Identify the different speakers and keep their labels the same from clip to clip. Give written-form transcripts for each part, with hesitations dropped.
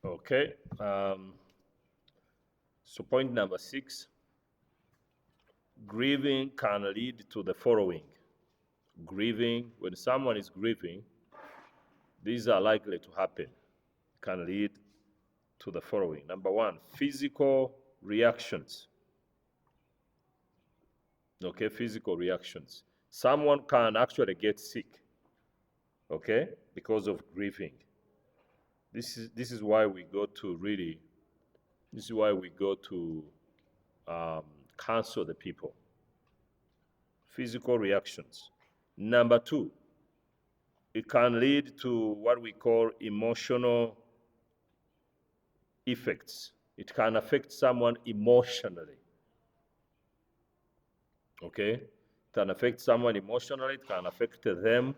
Speaker 1: Okay. So point number 6, grieving can lead to the following. Grieving, when someone is grieving, these are likely to happen, can lead to the following. Number 1, physical reactions. Okay, physical reactions. Someone can actually get sick, okay, because of grieving. This is why we go to really, this is why we go to um, counsel the people. Physical reactions. Number 2, it can lead to what we call emotional effects. It can affect someone emotionally. Okay? It can affect someone emotionally, it can affect them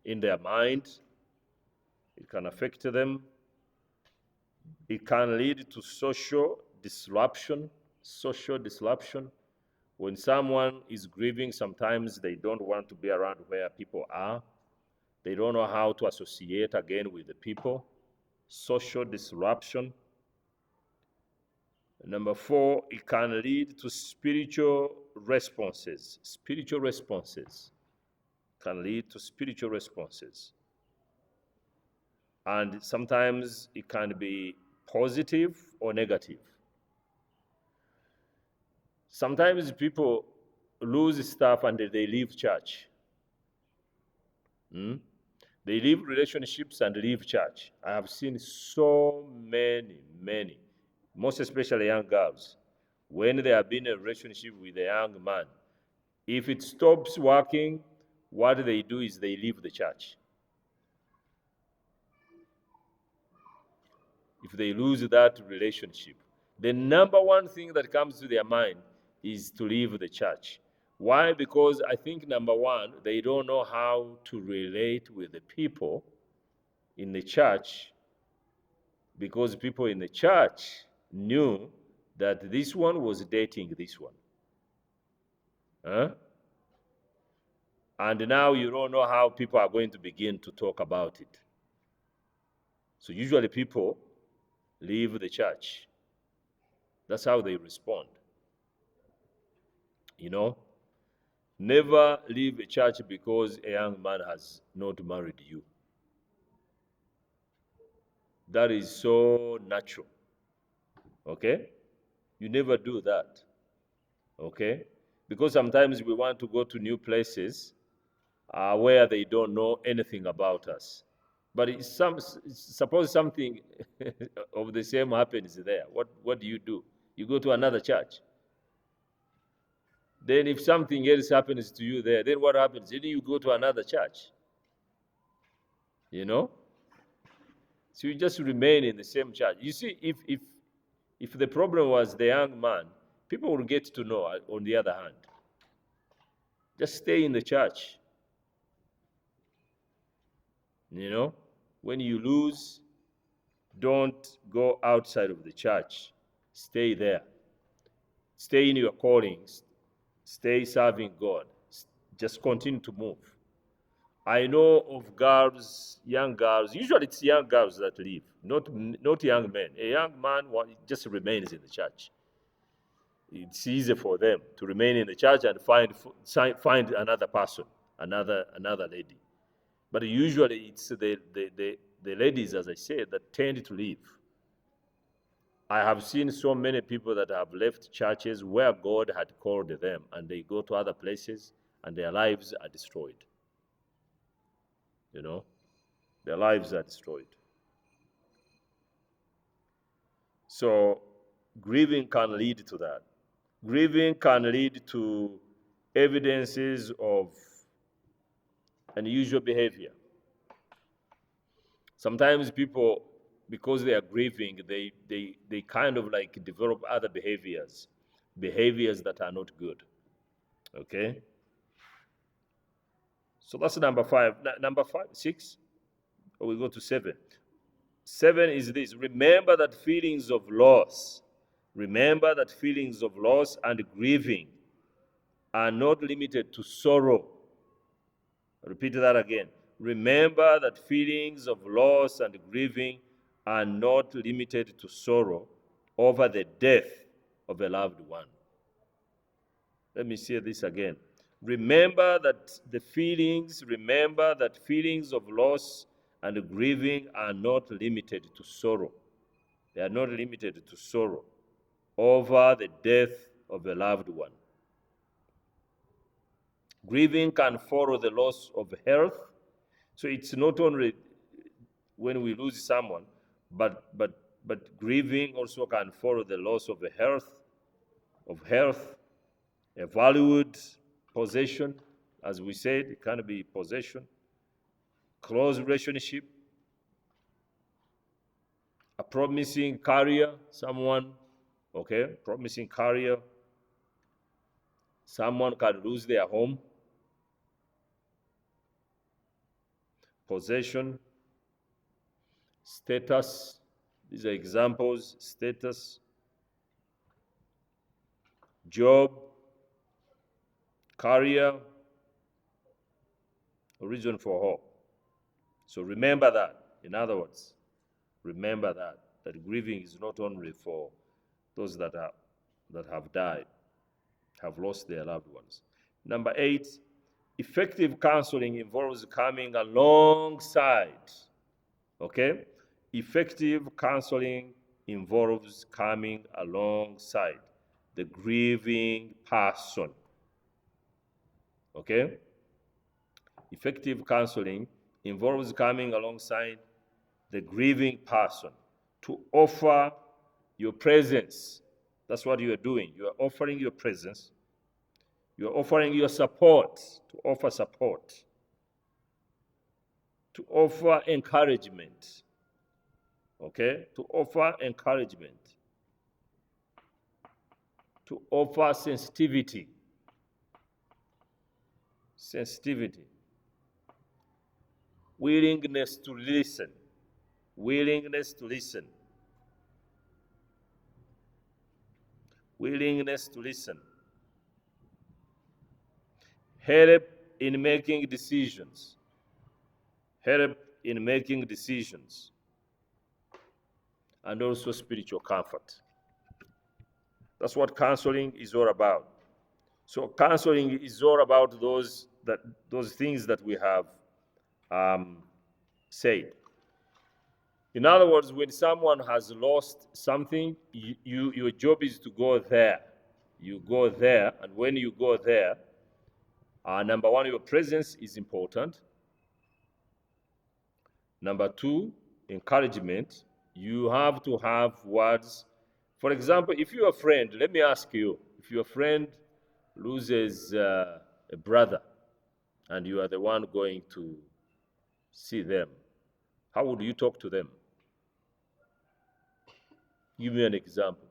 Speaker 1: in their mind, it can affect them. It can lead to social disruption. Social disruption. When someone is grieving, sometimes they don't want to be around where people are. They don't know how to associate again with the people. Social disruption. Number 4, it can lead to spiritual responses. Spiritual responses can lead to spiritual responses. And sometimes it can be positive or negative. Sometimes people lose stuff and they leave church. They leave relationships and leave church. I have seen so many, most especially young girls, when they have been in a relationship with a young man, if it stops working, what they do is they leave the church. If they lose that relationship, the number one thing that comes to their mind is to leave the church. Why? Because I think number one, they don't know how to relate with the people in the church, because people in the church knew that this one was dating this one. Huh? And now you don't know how people are going to begin to talk about it. So usually people leave the church. That's how they respond. You know, never leave a church because a young man has not married you. That is so natural. Okay? You never do that. Okay? Because sometimes we want to go to new places where they don't know anything about us. But suppose something of the same happens there. What do? You go to another church. Then if something else happens to you there, then what happens? Then you go to another church. You know? So you just remain in the same church. You see, if the problem was the young man, people will get to know. On the other hand, just stay in the church. You know, when you lose, don't go outside of the church. Stay there. Stay in your callings. Stay serving God. Just continue to move. I know of girls, young girls. Usually, it's young girls that leave, not young men. A young man just remains in the church. It's easy for them to remain in the church and find another person, another lady. But usually, it's the ladies, as I said, that tend to leave. I have seen so many people that have left churches where God had called them, and they go to other places, and their lives are destroyed. You know, their lives are destroyed. So grieving can lead to that. Grieving can lead to evidences of unusual behavior. Sometimes people, because they are grieving, they kind of like develop other behaviors that are not good. Okay? So that's number 5. Number 5, 6, or we go to 7. 7 is this: remember that feelings of loss and grieving are not limited to sorrow. Repeat that again. remember that feelings of loss and grieving are not limited to sorrow over the death of a loved one. Let me say this again. Remember that feelings of loss and grieving are not limited to sorrow. They are not limited to sorrow over the death of a loved one. Grieving can follow the loss of health. So it's not only when we lose someone, but grieving also can follow the loss of health, a valued possession, as we said, it can be possession, close relationship, a promising career, promising career. Someone can lose their home, possession, status. These are examples: status, job, career, a reason for hope. So remember that. In other words, remember that grieving is not only for those that have died, have lost their loved ones. Number 8, effective counseling involves coming alongside. Okay? Effective counseling involves coming alongside the grieving person. Okay? Effective counseling involves coming alongside the grieving person to offer your presence. That's what you are doing. You are offering your presence. You are offering your support, to offer support, to offer encouragement. Okay? To offer encouragement, to offer sensitivity. Sensitivity. Willingness to listen. Willingness to listen. Willingness to listen. Help in making decisions. Help in making decisions. And also spiritual comfort. That's what counseling is all about. So counseling is all about those things that we have said. In other words, when someone has lost something, your job is to go there. You go there, and when you go there, number 1, your presence is important. Number 2, encouragement. You have to have words. For example, if you're a friend, let me ask you, if your friend loses a brother and you are the one going to see them, how would you talk to them? Give me an example.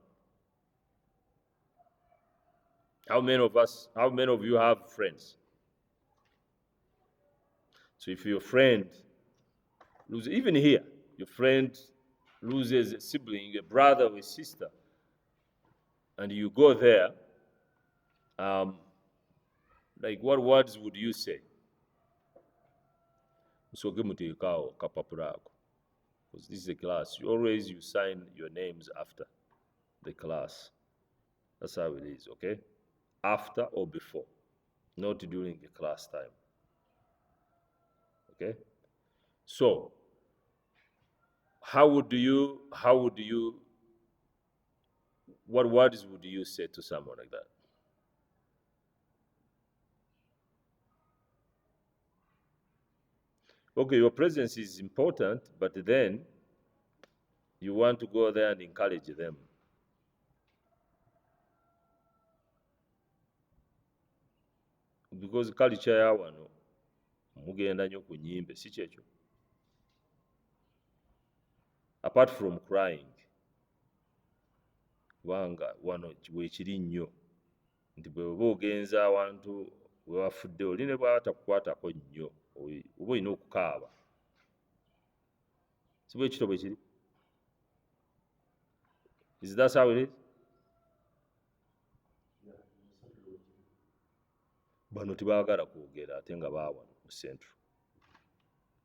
Speaker 1: How many of you have friends? So if your friend loses, even here, your friend loses a sibling, a brother or a sister, and you go there, like what words would you say? Musoge mutekao kapapula ako. Because this is a class. You sign your names after the class. That's how it is, okay? After or before, not during the class time. Okay? So, what words would you say to someone like that? Okay, your presence is important, but then you want to go there and encourage them. Because culture ya wano mugenda nnyo ku nnyimbe, si kyekyo? Apart from crying, kubanga wano weekiri nnyo nti bwe oba ogenza awantu we wafudde oli ne bw'atakukwatako nnyo oba olina okukaaba, si bwe kityo bwe kiri? Is that how it is? Bano tebaagala kwogera ate nga baawano mu central.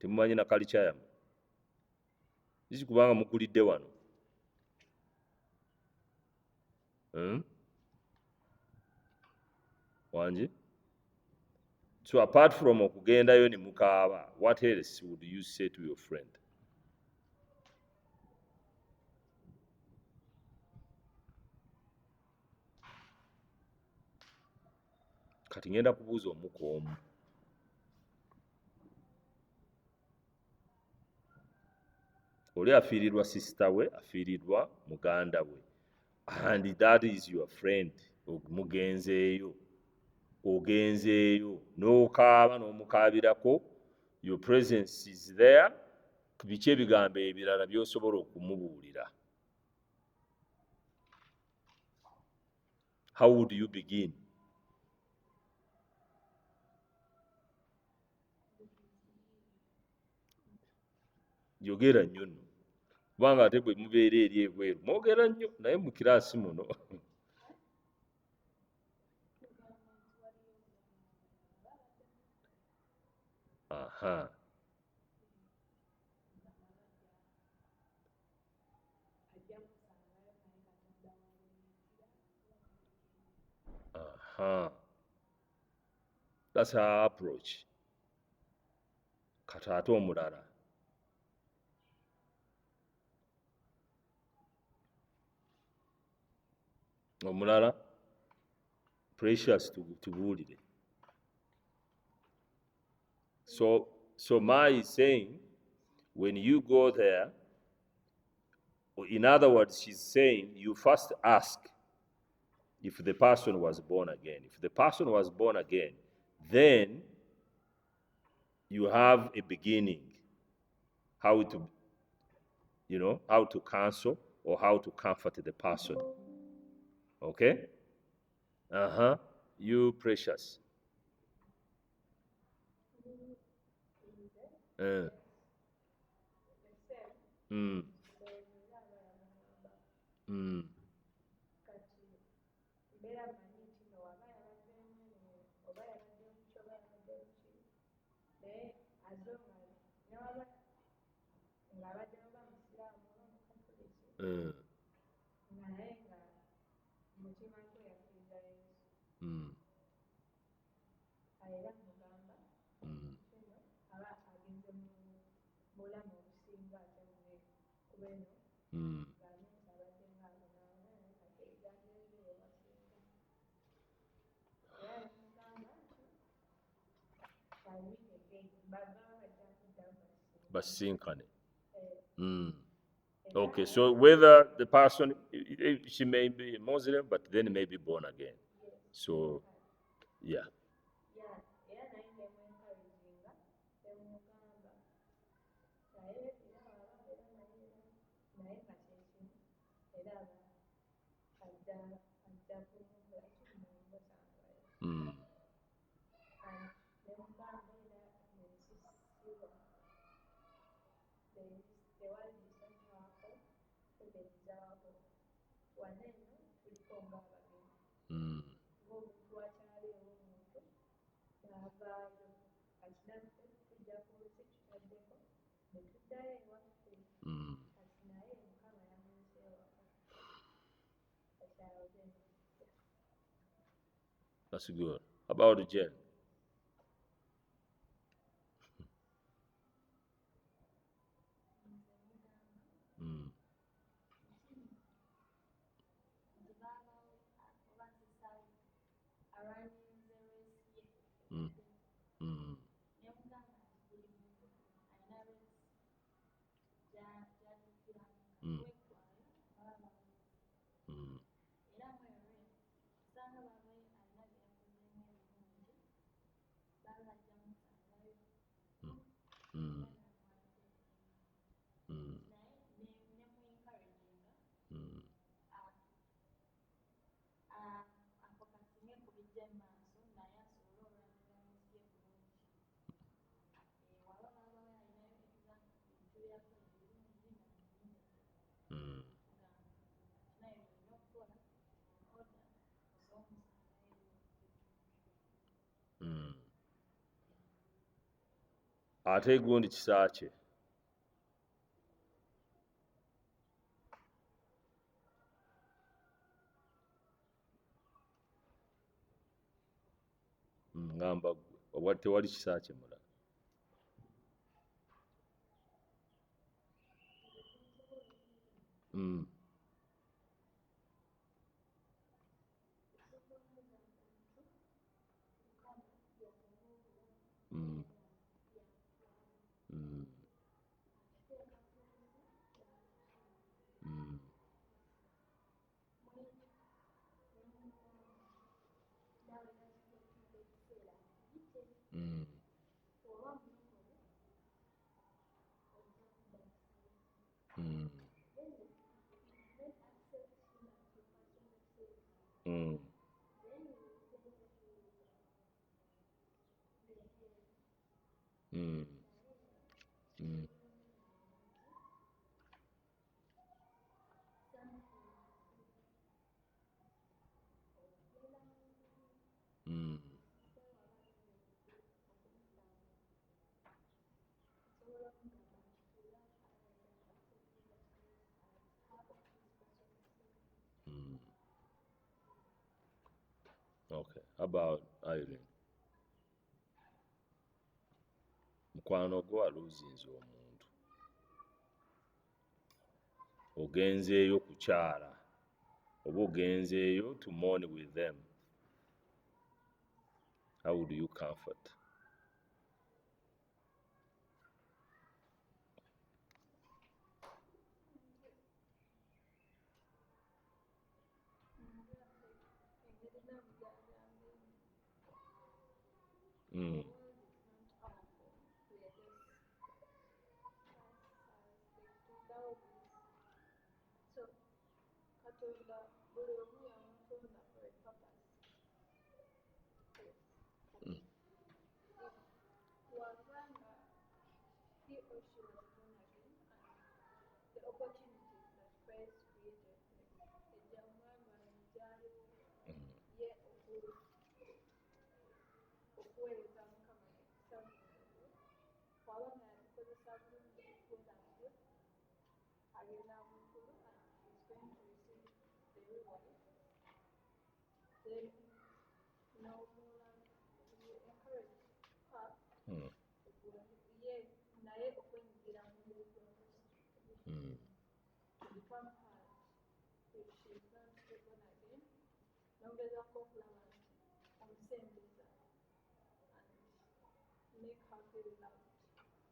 Speaker 1: temumanyi na culture yammwe kiki kubanga mukulidde wano wangi so apart from okugendayo ne mukaaba what else would you say to your friend kati ngenda kubuuza omuku omu oli afiirirwa sisita we afiirirwa muganda we and that is your friend mugenzeeyo ogenzeeyo n'okaaba n'omukaabirako your presence is there biki ebigambo ebirala by'osobola okumubuulira how would you begin yogera nnyo nno kubanga ate bwe mubeera eri ebweru mwogera nnyo naye mu kiraasi muno aha aha that's our approach kati ate omulala omulala precious tubuulire so Mai is saying when you go there in other words she's saying you first ask if the person was born again if the person was born again then you have a beginning how to how to counsel or how to comfort the person okay you precious basinkane okay so whether the person she may be Muslim but then may be born again so yeah that's good. How about Jen? ate gundi kisa kye. Ngamba gwe tewali kisa kye mulala. Mm. Mm. Mm. Mm. Mm. Mm. Mm. Mm. Mm. Mm. Mm. Okay. How about Irene? Mukwano gwo aluzinze omuntu. Ogenzeeyo kukyala. Oba ogenzeeyo to mourn with them. How would you comfort? Mm. Mm. Mm. Mm.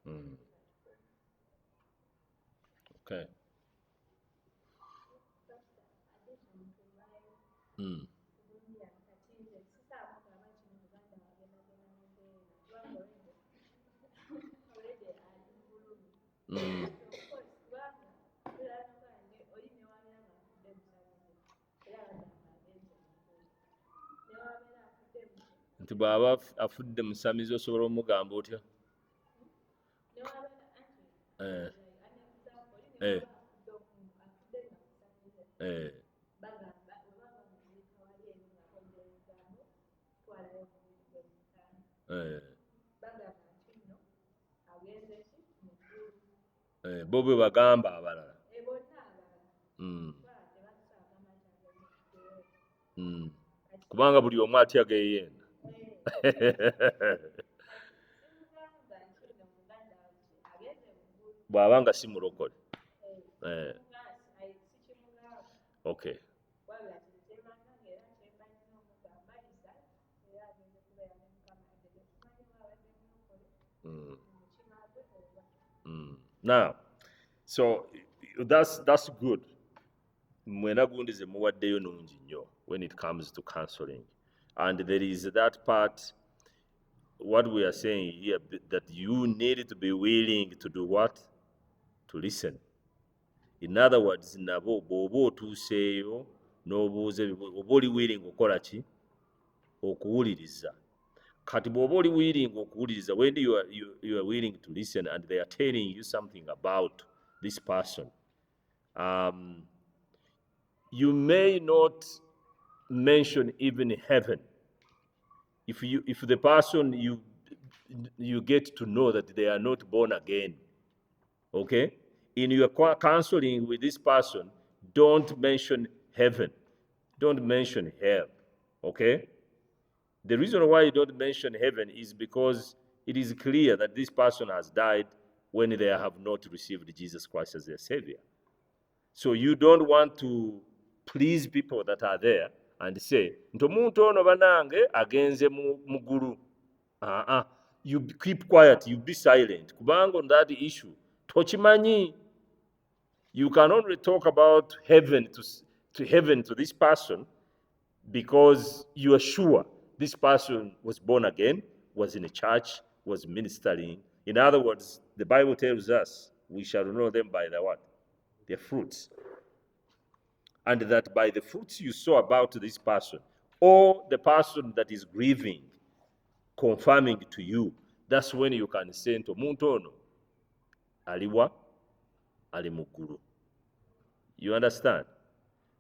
Speaker 1: Mm. Okay. Mm. Mm. Nti bw'aba afudde musamizi osobola omugamba otya? Eh. Eh. Eh. Eh. Bo bwe bagamba abalala. Mm. Mm. Kubanga buli omu atya geeyenda. Bw'aba nga si mulokole. Eh. Okay. Mm. Mm. Now, so that's good. Mwena gundi ze muwaddeyo nungi nnyo when it comes to counseling. And there is that part, what we are saying here, that you need to be willing to do what? To listen. In other words, nabo bw'oba otuuseeyo n'obuuza oba oli willing okukola ki? Okuwuliriza. Kati bw'oba oli willing okuwuliriza, when you are willing to listen and they are telling you something about this person, you may not mention even heaven. If the person you get to know that they are not born again. Okay? In your counseling with this person, don't mention heaven. Don't mention hell. Okay? The reason why you don't mention heaven is because it is clear that this person has died when they have not received Jesus Christ as their Savior. So you don't want to please people that are there and say, "Ntomuntu ono banange agenze mu ggulu." You keep quiet, you be silent. Kubanga on that issue, tochimanyi. You can only talk about heaven to this person because you are sure this person was born again, was in a church, was ministering. In other words, the Bible tells us we shall know them by the what? Their fruits. And that by the fruits you saw about this person, or the person that is grieving, confirming to you, that's when you can say to muntu ono aliwa ali mu ggulu. You understand?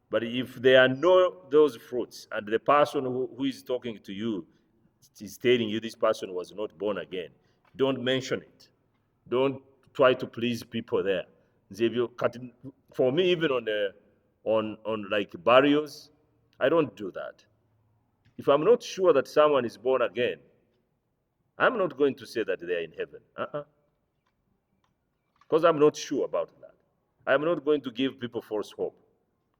Speaker 1: But if there are no those fruits, and the person who is talking to you is telling you this person was not born again, don't mention it. Don't try to please people there. For me, even on like burials, I don't do that. If I'm not sure that someone is born again, I'm not going to say that they are in heaven. Because I'm not sure about that. I'm not going to give people false hope.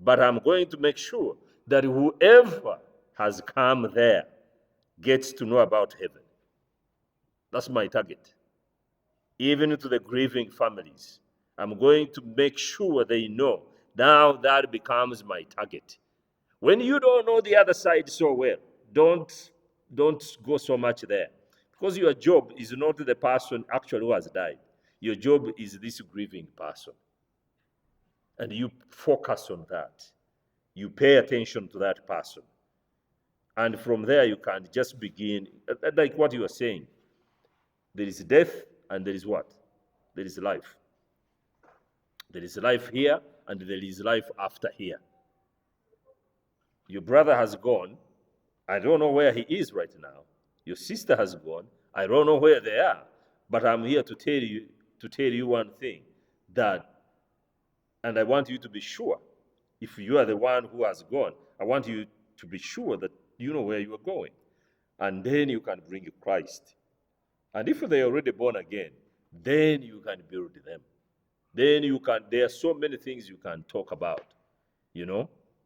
Speaker 1: But I'm going to make sure that whoever has come there gets to know about heaven. That's my target. Even to the grieving families, I'm going to make sure they know. Now that becomes my target. When you don't know the other side so well, don't go so much there. Because your job is not the person actually who has died. Your job is this grieving person. And you focus on that. You pay attention to that person. And from there, you can just begin, like what you are saying. There is death, and there is what? There is life. There is life here, and there is life after here. Your brother has gone. I don't know where he is right now. Your sister has gone. I don't know where they are. But I'm here to tell you one thing, and I want you to be sure. If you are the one who has gone, I want you to be sure that you know where you are going. And then you can bring Christ. And if they are already born again, then you can build them. Then there are so many things you can talk about,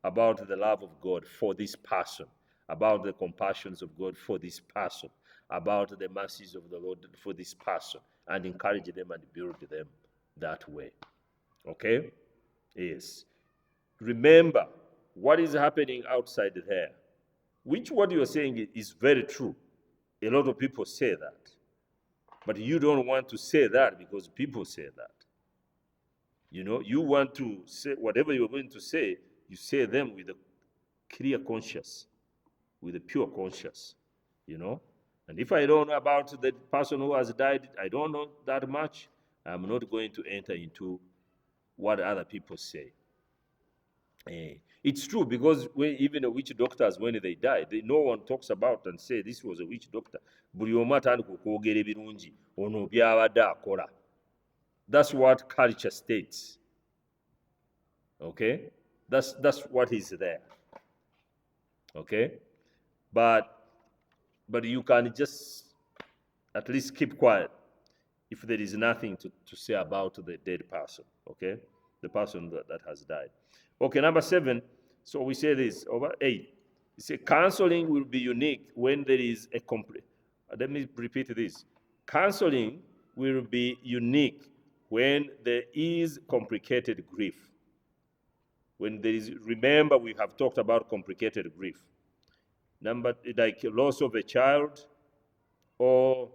Speaker 1: about the love of God for this person, about the compassions of God for this person, about the mercies of the Lord for this person, and encourage them and build them that way. Okay? Yes. Remember what is happening outside there, which what you are saying is very true. A lot of people say that. But you don't want to say that because people say that. You want to say whatever you're going to say, you say them with a clear conscience, with a pure conscience, And if I don't know about the person who has died, I don't know that much, I'm not going to enter into what other people say. It's true because even witch doctors, when they die, no one talks about and say this was a witch doctor. That's what culture states. Okay? That's what is there. Okay? But you can just at least keep quiet if there is nothing to say about the dead person. Okay? The person that has died. Okay, number 7. So we say this, over 8. You say counseling will be unique when there is a complete. Let me repeat this. Counseling will be unique when there is complicated grief. When there is, remember we have talked about complicated grief. Like loss of a child, or